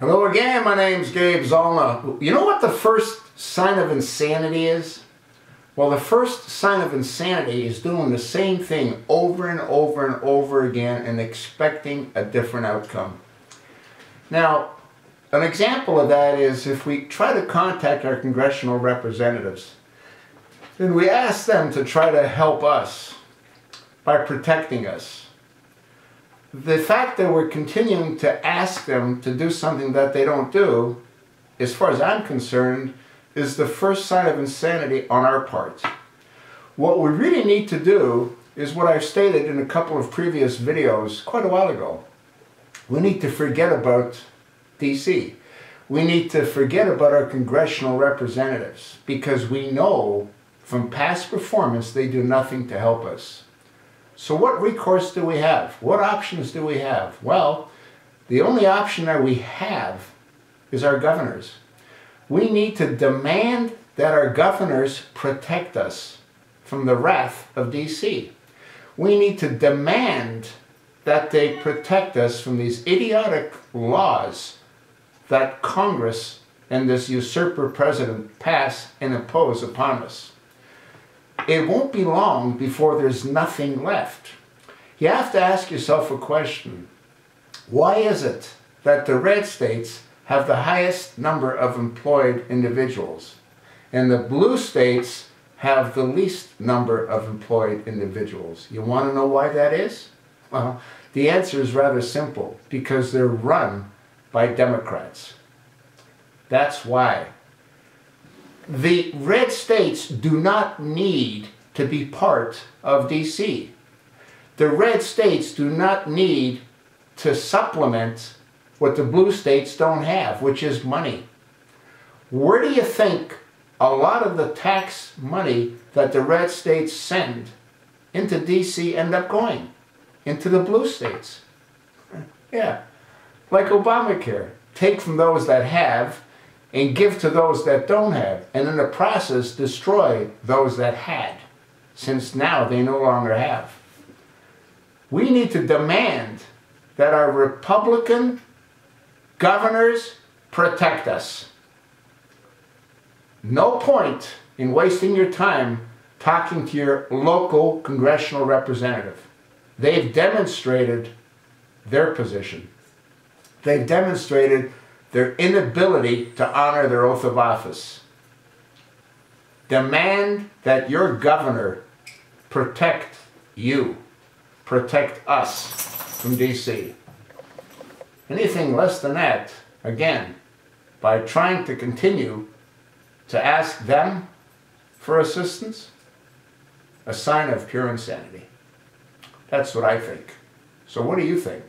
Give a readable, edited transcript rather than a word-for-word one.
Hello again, my name's Gabe Zollner. You know what the first sign of insanity is? Well, the first sign of insanity is doing the same thing over and over and over again and expecting a different outcome. Now, an example of that is if we try to contact our congressional representatives and we ask them to try to help us by protecting us. The fact that we're continuing to ask them to do something that they don't do, as far as I'm concerned, is the first sign of insanity on our part. What we really need to do is what I've stated in a couple of previous videos quite a while ago. We need to forget about DC. We need to forget about our congressional representatives because we know from past performance they do nothing to help us. So what recourse do we have? What options do we have? Well, the only option that we have is our governors. We need to demand that our governors protect us from the wrath of DC. We need to demand that they protect us from these idiotic laws that Congress and this usurper president pass and impose upon us. It won't be long before there's nothing left. You have to ask yourself a question. Why is it that the red states have the highest number of employed individuals and the blue states have the least number of employed individuals? You want to know why that is? Well, the answer is rather simple. Because they're run by Democrats. That's why. The red states do not need to be part of DC. The red states do not need to supplement what the blue states don't have, which is money. Where do you think a lot of the tax money that the red states send into DC end up going? Into the blue states. Yeah, like Obamacare. Take from those that have and give to those that don't have, and in the process destroy those that had, since now they no longer have. We need to demand that our Republican governors protect us. No point in wasting your time talking to your local congressional representative. They've demonstrated their position. They've demonstrated their inability to honor their oath of office. Demand that your governor protect you, protect us from DC. Anything less than that, again, by trying to continue to ask them for assistance, a sign of pure insanity. That's what I think. So what do you think?